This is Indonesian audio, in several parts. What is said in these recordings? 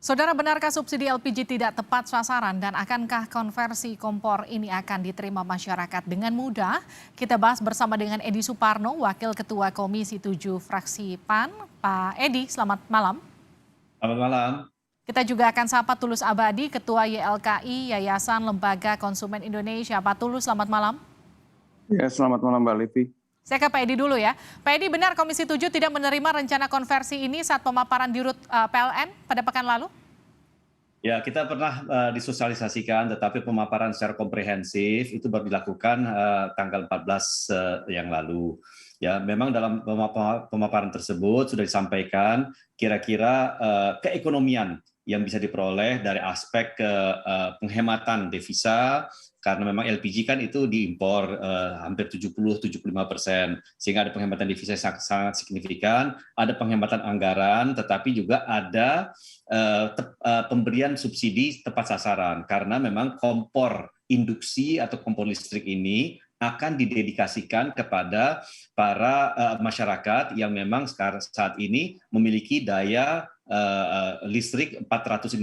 Saudara, benarkah subsidi LPG tidak tepat sasaran dan akankah konversi kompor ini akan diterima masyarakat dengan mudah? Kita bahas bersama dengan Edi Suparno, Wakil Ketua Komisi 7 Fraksi PAN. Pak Edi, selamat malam. Selamat malam. Kita juga akan sapa Tulus Abadi, Ketua YLKI Yayasan Lembaga Konsumen Indonesia. Pak Tulus, selamat malam. Ya, selamat malam Mbak Livi. Saya ke Pak Edi dulu ya. Pak Edi, benar Komisi 7 tidak menerima rencana konversi ini saat pemaparan di RUT PLN pada pekan lalu? Ya, kita pernah disosialisasikan, tetapi pemaparan secara komprehensif itu baru dilakukan tanggal 14 yang lalu. Ya, memang dalam pemaparan tersebut sudah disampaikan kira-kira keekonomian yang bisa diperoleh dari aspek penghematan devisa, karena memang LPG kan itu diimpor hampir 70-75%, sehingga ada penghematan devisa yang sangat signifikan, ada penghematan anggaran, tetapi juga ada pemberian subsidi tepat sasaran, karena memang kompor induksi atau kompor listrik ini akan didedikasikan kepada para masyarakat yang memang saat ini memiliki daya listrik 450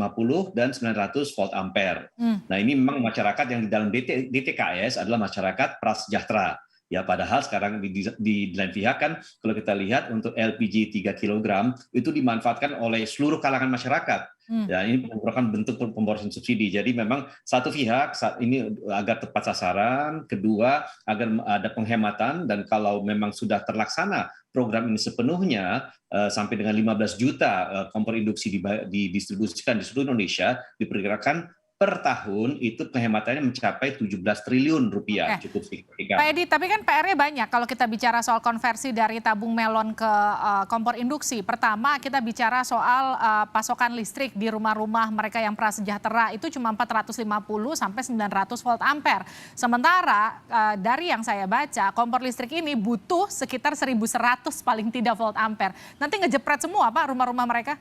dan 900 volt ampere. Nah, ini memang masyarakat yang di dalam DTKS adalah masyarakat prasejahtera. Ya, padahal sekarang di lain pihak kan kalau kita lihat untuk LPG 3 kg itu dimanfaatkan oleh seluruh kalangan masyarakat. Ya, ini merupakan bentuk pemborosan subsidi. Jadi memang satu pihak saat ini agar tepat sasaran, kedua agar ada penghematan, dan kalau memang sudah terlaksana program ini sepenuhnya sampai dengan 15 juta kompor induksi didistribusikan di seluruh Indonesia, diperkirakan per tahun itu penghematannya mencapai 17 triliun rupiah. Oke. Cukup signifikan. Pak Edi, tapi kan PR-nya banyak kalau kita bicara soal konversi dari tabung melon ke kompor induksi. Pertama, kita bicara soal pasokan listrik di rumah-rumah mereka yang prasejahtera itu cuma 450 sampai 900 volt ampere. Sementara dari yang saya baca, kompor listrik ini butuh sekitar 1.100 paling tidak volt ampere. Nanti ngejepret semua Pak rumah-rumah mereka?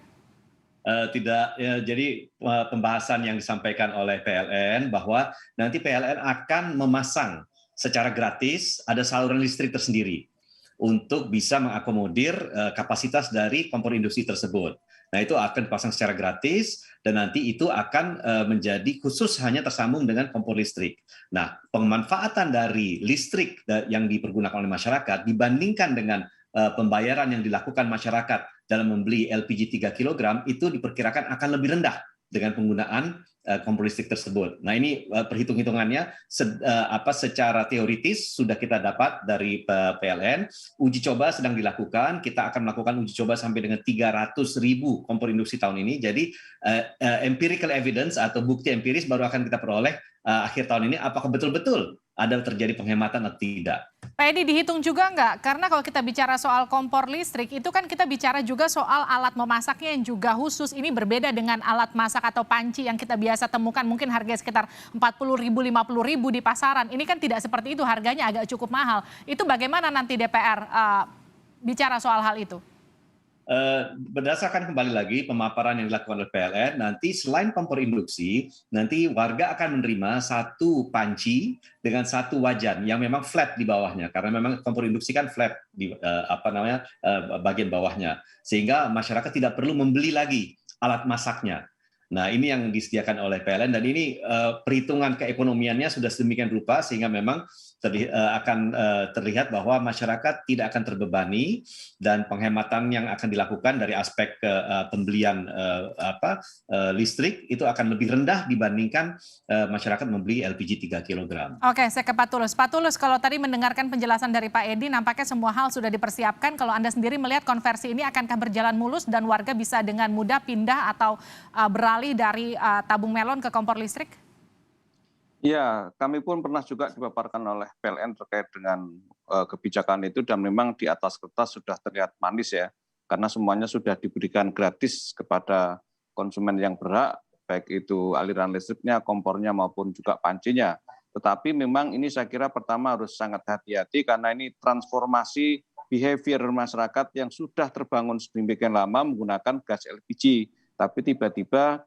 Tidak, ya, jadi pembahasan yang disampaikan oleh PLN bahwa nanti PLN akan memasang secara gratis ada saluran listrik tersendiri untuk bisa mengakomodir kapasitas dari kompor industri tersebut. Nah, itu akan dipasang secara gratis dan nanti itu akan menjadi khusus hanya tersambung dengan kompor listrik. Nah, pemanfaatan dari listrik yang dipergunakan oleh masyarakat dibandingkan dengan pembayaran yang dilakukan masyarakat dalam membeli LPG 3 kg itu diperkirakan akan lebih rendah dengan penggunaan kompor listrik tersebut. Nah, ini perhitung-hitungannya secara teoritis sudah kita dapat dari PLN. Uji coba sedang dilakukan. Kita akan melakukan uji coba sampai dengan 300.000 kompor induksi tahun ini. Jadi empirical evidence atau bukti empiris baru akan kita peroleh akhir tahun ini apakah betul-betul ada terjadi penghematan atau tidak. Pak Edi, dihitung juga nggak? Karena kalau kita bicara soal kompor listrik, itu kan kita bicara juga soal alat memasaknya yang juga khusus. Ini berbeda dengan alat masak atau panci yang kita biasa temukan mungkin harga sekitar 40.000, 50.000 di pasaran. Ini kan tidak seperti itu, harganya agak cukup mahal. Itu bagaimana nanti DPR bicara soal hal itu? Berdasarkan kembali lagi pemaparan yang dilakukan oleh PLN, nanti selain kompor induksi, nanti warga akan menerima satu panci dengan satu wajan yang memang flat di bawahnya, karena memang kompor induksi kan flat di bagian bawahnya, sehingga masyarakat tidak perlu membeli lagi alat masaknya. Nah, ini yang disediakan oleh PLN, dan ini perhitungan keekonomiannya sudah sedemikian rupa sehingga memang akan terlihat bahwa masyarakat tidak akan terbebani, dan penghematan yang akan dilakukan dari aspek pembelian listrik itu akan lebih rendah dibandingkan masyarakat membeli LPG 3 kg. Oke, saya ke Pak Tulus. Pak Tulus, kalau tadi mendengarkan penjelasan dari Pak Edi, nampaknya semua hal sudah dipersiapkan. Kalau Anda sendiri melihat konversi ini akankah berjalan mulus dan warga bisa dengan mudah pindah atau beralih dari tabung melon ke kompor listrik? Ya, kami pun pernah juga dipaparkan oleh PLN terkait dengan kebijakan itu, dan memang di atas kertas sudah terlihat manis ya, karena semuanya sudah diberikan gratis kepada konsumen yang berhak, baik itu aliran listriknya, kompornya maupun juga pancinya. Tetapi memang ini saya kira pertama harus sangat hati-hati karena ini transformasi behavior masyarakat yang sudah terbangun sedemikian lama menggunakan gas LPG, tapi tiba-tiba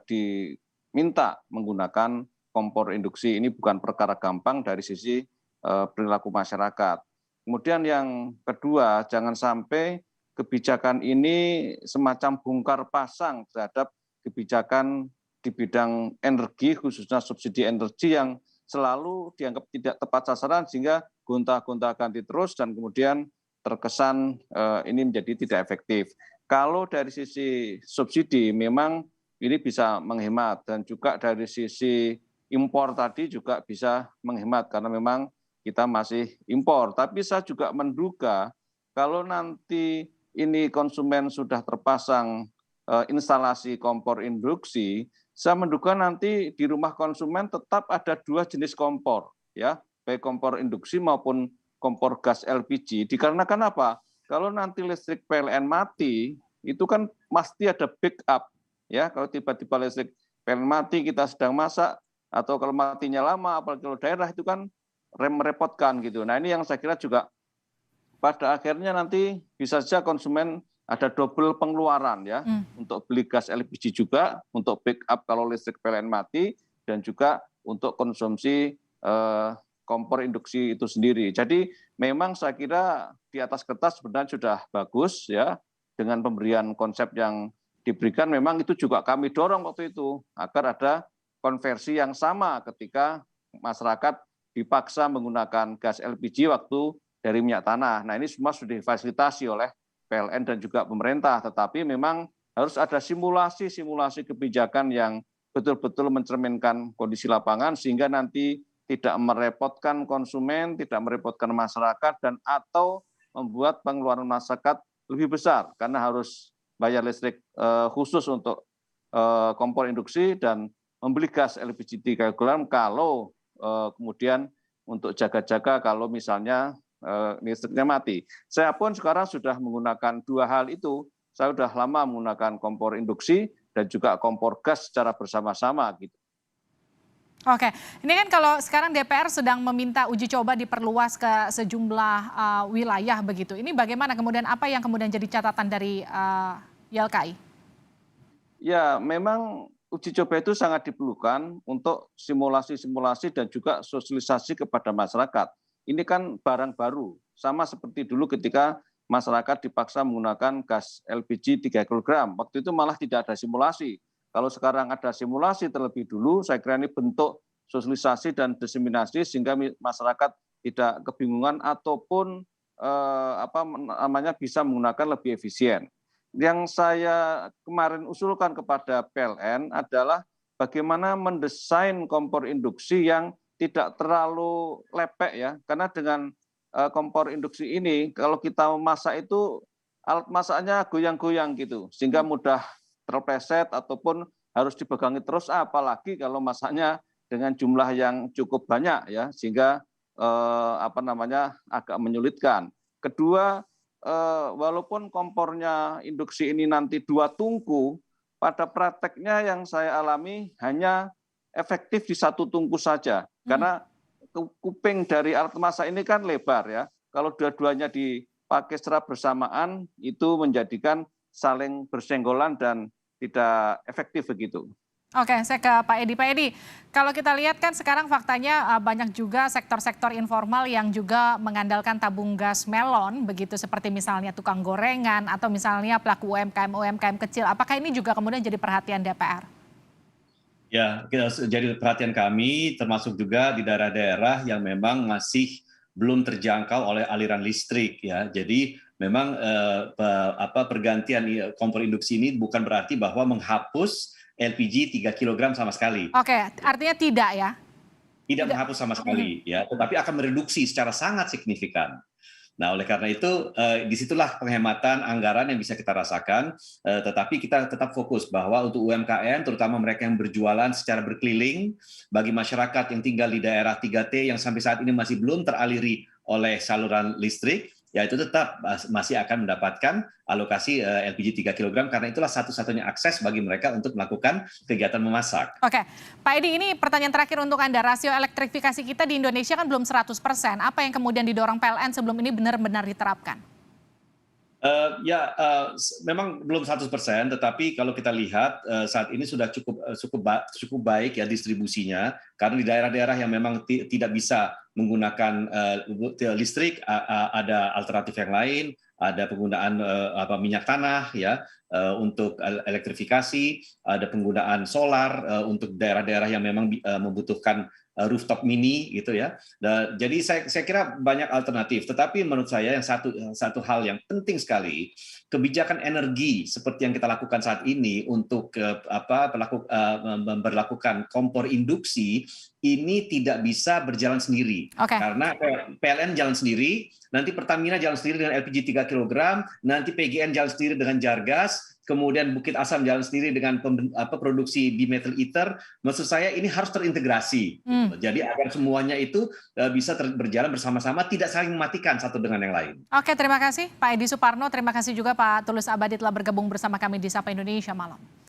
diminta menggunakan kompor induksi. Ini bukan perkara gampang dari sisi perilaku masyarakat. Kemudian yang kedua, jangan sampai kebijakan ini semacam bongkar pasang terhadap kebijakan di bidang energi, khususnya subsidi energi yang selalu dianggap tidak tepat sasaran sehingga gonta-gonta ganti terus dan kemudian terkesan ini menjadi tidak efektif. Kalau dari sisi subsidi memang ini bisa menghemat dan juga dari sisi impor tadi juga bisa menghemat karena memang kita masih impor. Tapi saya juga menduga kalau nanti ini konsumen sudah terpasang instalasi kompor induksi, saya menduga nanti di rumah konsumen tetap ada 2 jenis kompor, ya, baik kompor induksi maupun kompor gas LPG. Dikarenakan apa? Kalau nanti listrik PLN mati, itu kan pasti ada backup, ya. Kalau tiba-tiba listrik PLN mati, kita sedang masak, atau kalau matinya lama, apalagi kalau daerah itu kan merepotkan gitu. Nah ini yang saya kira juga pada akhirnya nanti bisa saja konsumen ada double pengeluaran ya, untuk beli gas LPG juga, untuk backup kalau listrik PLN mati, dan juga untuk konsumsi kompor induksi itu sendiri. Jadi memang saya kira di atas kertas sebenarnya sudah bagus ya, dengan pemberian konsep yang diberikan, memang itu juga kami dorong waktu itu, agar ada konversi yang sama ketika masyarakat dipaksa menggunakan gas LPG waktu dari minyak tanah. Nah ini semua sudah difasilitasi oleh PLN dan juga pemerintah, tetapi memang harus ada simulasi kebijakan yang betul-betul mencerminkan kondisi lapangan sehingga nanti tidak merepotkan konsumen, tidak merepotkan masyarakat, dan atau membuat pengeluaran masyarakat lebih besar karena harus bayar listrik khusus untuk kompor induksi dan membeli gas LPG 3 kg kalau kemudian untuk jaga-jaga kalau misalnya listriknya mati. Saya pun sekarang sudah menggunakan 2 hal itu. Saya sudah lama menggunakan kompor induksi dan juga kompor gas secara bersama-sama gitu. Oke, ini kan kalau sekarang DPR sedang meminta uji coba diperluas ke sejumlah wilayah begitu. Ini bagaimana kemudian, apa yang kemudian jadi catatan dari YLKI? Ya, memang uji coba itu sangat diperlukan untuk simulasi-simulasi dan juga sosialisasi kepada masyarakat. Ini kan barang baru, sama seperti dulu ketika masyarakat dipaksa menggunakan gas LPG 3 kg. Waktu itu malah tidak ada simulasi. Kalau sekarang ada simulasi terlebih dulu, saya kira ini bentuk sosialisasi dan diseminasi sehingga masyarakat tidak kebingungan ataupun bisa menggunakan lebih efisien. Yang saya kemarin usulkan kepada PLN adalah bagaimana mendesain kompor induksi yang tidak terlalu lepek ya, karena dengan kompor induksi ini kalau kita memasak itu alat masaknya goyang-goyang gitu, sehingga mudah terpleset ataupun harus dipegangi terus, apalagi kalau masaknya dengan jumlah yang cukup banyak ya, sehingga agak menyulitkan. Kedua, walaupun kompornya induksi ini nanti 2 tungku, pada prakteknya yang saya alami hanya efektif di 1 tungku saja. Karena kuping dari alat masak ini kan lebar ya. Kalau dua-duanya dipakai secara bersamaan, itu menjadikan saling bersenggolan dan tidak efektif begitu. Oke, saya ke Pak Edi. Pak Edi, kalau kita lihat kan sekarang faktanya banyak juga sektor-sektor informal yang juga mengandalkan tabung gas melon, begitu seperti misalnya tukang gorengan atau misalnya pelaku UMKM kecil. Apakah ini juga kemudian jadi perhatian DPR? Ya, jadi perhatian kami termasuk juga di daerah-daerah yang memang masih belum terjangkau oleh aliran listrik ya. Jadi memang pergantian kompor induksi ini bukan berarti bahwa menghapus LPG 3 kg sama sekali. Oke, artinya tidak ya? Tidak menghapus sama sekali ya, tetapi akan mereduksi secara sangat signifikan. Nah, oleh karena itu, disitulah penghematan anggaran yang bisa kita rasakan, tetapi kita tetap fokus bahwa untuk UMKM, terutama mereka yang berjualan secara berkeliling, bagi masyarakat yang tinggal di daerah 3T yang sampai saat ini masih belum teraliri oleh saluran listrik, ya itu tetap masih akan mendapatkan alokasi LPG 3 kg, karena itulah satu-satunya akses bagi mereka untuk melakukan kegiatan memasak. Oke, Pak Edi, ini pertanyaan terakhir untuk Anda. Rasio elektrifikasi kita di Indonesia kan belum 100%. Apa yang kemudian didorong PLN sebelum ini benar-benar diterapkan? Memang belum 100%, tetapi kalau kita lihat saat ini sudah cukup baik ya distribusinya, karena di daerah-daerah yang memang tidak bisa menggunakan listrik, ada alternatif yang lain, ada penggunaan minyak tanah ya untuk elektrifikasi, ada penggunaan solar untuk daerah-daerah yang memang membutuhkan rooftop mini gitu ya. Jadi saya kira banyak alternatif. Tetapi menurut saya yang satu hal yang penting sekali, kebijakan energi seperti yang kita lakukan saat ini untuk memperlakukan kompor induksi ini tidak bisa berjalan sendiri. Karena PLN jalan sendiri, nanti Pertamina jalan sendiri dengan LPG 3 kg, nanti PGN jalan sendiri dengan Jargas, kemudian Bukit Asam jalan sendiri dengan produksi dimethyl ether. Maksud saya ini harus terintegrasi. Jadi agar semuanya itu bisa berjalan bersama-sama, tidak saling mematikan satu dengan yang lain. Oke, terima kasih Pak Edi Suparno. Terima kasih juga Pak Tulus Abadi telah bergabung bersama kami di Sapa Indonesia Malam.